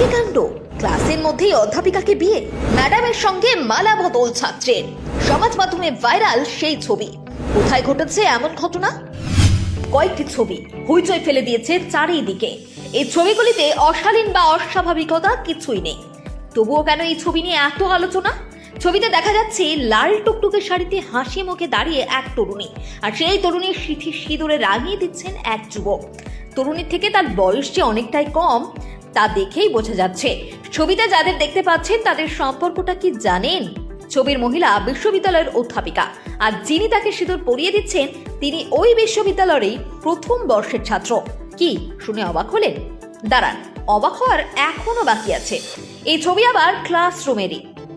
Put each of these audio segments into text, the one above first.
কি কাণ্ড! ক্লাসের মধ্যেই অধ্যাপিকাকে বিয়ে, ম্যাডামের সঙ্গে মালা বদল ছাত্রের। সমাজ মাধ্যমে ভাইরাল সেই ছবি। কোথায় ঘটেছে এমন ঘটনা? কয়েকটি ছবি হইচই ফেলে দিয়েছে চারিদিকে। এই ছবিগুলিতে অশালীন বা অস্বাভাবিকতা কিছুই নেই। তবুও কেন এই ছবি নিয়ে এত আলোচনা? ছবিতে দেখা যাচ্ছে লাল টুকটুকে শাড়িতে হাসি মুখে দাঁড়িয়ে এক তরুণী, আর সেই তরুণীর সিঁদুরে রাঙিয়ে দিচ্ছেন এক যুবক। তরুণীর থেকে তার বয়স যে অনেকটাই কম তা দেখেই বোঝা যাচ্ছে। ছবিতে যাদের দেখতে পাচ্ছেন তাদের সম্পর্কটা কি জানেন? ছবির মহিলা বিশ্ববিদ্যালয়ের অধ্যাপিকা, আর যিনি তাকে সিঁদুর পরিয়ে দিচ্ছেন তিনি ওই বিশ্ববিদ্যালয়েরই প্রথম বর্ষের ছাত্র। কি শুনে অবাক হলেন? দাঁড়ান, অবাক হওয়ার এখনো বাকি আছে। এই ছবি আবার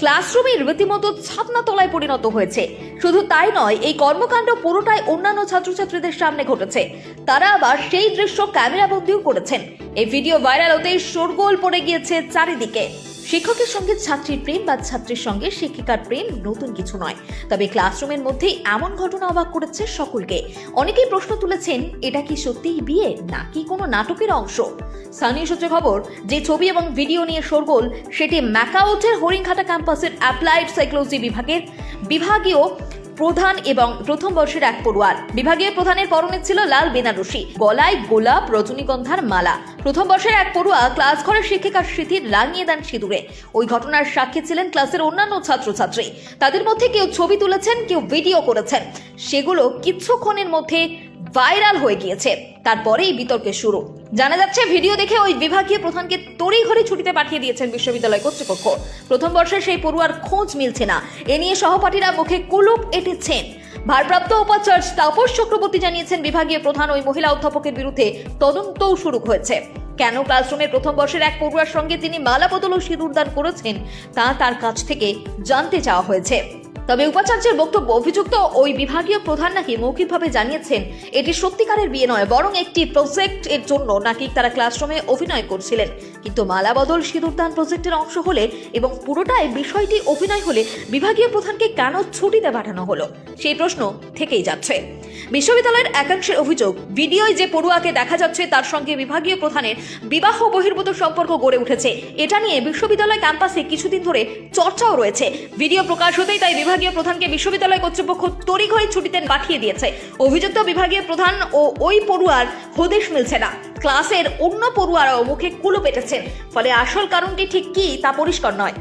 ক্লাসরুমের রীতিমতো ছাতনা তলায় পরিণত হয়েছে। শুধু তাই নয়, এই কর্মকাণ্ড পুরোটাই অন্যান্য ছাত্রছাত্রীদের সামনে ঘটেছে। তারা আবার সেই দৃশ্য ক্যামেরাবন্দিও করেছেন। এই ভিডিও ভাইরাল হতেই শোরগোল পড়ে গিয়েছে চারিদিকে। শিক্ষকের সঙ্গে ছাত্রীর প্রেম বা ছাত্রীর সঙ্গে শিক্ষিকার প্রেম নতুন কিছু নয়, তবে ক্লাসরুমের মধ্যেই এমন ঘটনা অবাক করেছে সকলকে। অনেকেই প্রশ্ন তুলেছেন, এটা কি সত্যিই বিয়ে নাকি কোনো নাটকের অংশ? স্থানীয় সূত্রে খবর, যে ছবি এবং ভিডিও নিয়ে শোরগোল সেটি ম্যাকাউটের হরিণঘাটা ক্যাম্পাসের অ্যাপ্লাইড সাইকোলজি বিভাগের বিভাগীয় প্রধান এবং প্রথম বর্ষের এক পড়ুয়ার। বিভাগীয় প্রধানের পরনে ছিল লাল বেনারসি, গলায় গোলাপ রজনীগন্ধার মালা। প্রথম বর্ষের এক পড়ুয়া ক্লাস ঘরের শিক্ষিকার স্মৃতির রাঙিয়ে দেন সিঁদুরে। ওই ঘটনার সাক্ষী ছিলেন ক্লাসের অন্যান্য ছাত্রছাত্রী। তাদের মধ্যে কেউ ছবি তুলেছেন, কেউ ভিডিও করেছেন। সেগুলো কিছুক্ষণের মধ্যে ভাইরাল হয়ে গিয়েছে। তারপরেই বিতর্কের শুরু। জানা যাচ্ছে, ভিডিও দেখে ওই বিভাগীয় প্রধানকে তড়িঘড়ি ছুটিতে পাঠিয়ে দিয়েছেন বিশ্ববিদ্যালয় কর্তৃপক্ষ। প্রথম বর্ষের সেই পড়ুয়ার খোঁজ মিলছে না, এ নিয়ে সহপাঠীরা মুখে কুলুপ এঁটেছেন। ভারপ্রাপ্ত উপাচার্য তাপস চক্রবর্তী জানিয়েছেন, বিভাগীয় প্রধান ওই মহিলা অধ্যাপকের বিরুদ্ধে তদন্তও শুরু হয়েছে। কেন ক্লাসরুমের প্রথম বর্ষের এক পড়ুয়ার সঙ্গে তিনি মালা বদল ও সিঁদুরদান করেছেন তা তার কাছ থেকে জানতে চাওয়া হয়েছে। তবে উপাচার্যের বক্তব্য, অভিযুক্ত ওই বিভাগীয় প্রধান নাকি মৌখিকভাবে জানিয়েছেন এটি সত্যিকারের বিয়ে নয়, বরং একটি প্রজেক্ট এর জন্য নাকি তারা ক্লাসরুমে অভিনয় করছিলেন। কিন্তু মালা বদল সিঁদুরদান প্রজেক্টের অংশ হলে এবং পুরোটাই বিষয়টি অভিনয় হলে বিভাগীয় প্রধানকে কেন ছুটিতে পাঠানো হলো, সেই প্রশ্ন থেকেই যাচ্ছে। বিশ্ববিদ্যালয়ের একাংশের অভিযোগ, ভিডিওয় যে পড়ুয়াকে দেখা যাচ্ছে তার সঙ্গে বিভাগীয় প্রধানের বিবাহ বহির্ভূত সম্পর্ক গড়ে উঠেছে। এটা নিয়ে বিশ্ববিদ্যালয় ক্যাম্পাসে কিছুদিন ধরে চর্চাও রয়েছে। ভিডিও প্রকাশ হতেই তাই বিভাগীয় প্রধানকে বিশ্ববিদ্যালয় কর্তৃপক্ষ তড়িঘড়ি ছুটিতে পাঠিয়ে দিয়েছে। অভিযুক্ত বিভাগীয় প্রধান ও ওই পড়ুয়ার হদিশ মিলছে না। ক্লাসের অন্য পড়ুয়ারাও মুখে কুলুপ এঁটেছেন। ফলে আসল কারণটি ঠিক কি তা পরিষ্কার নয়।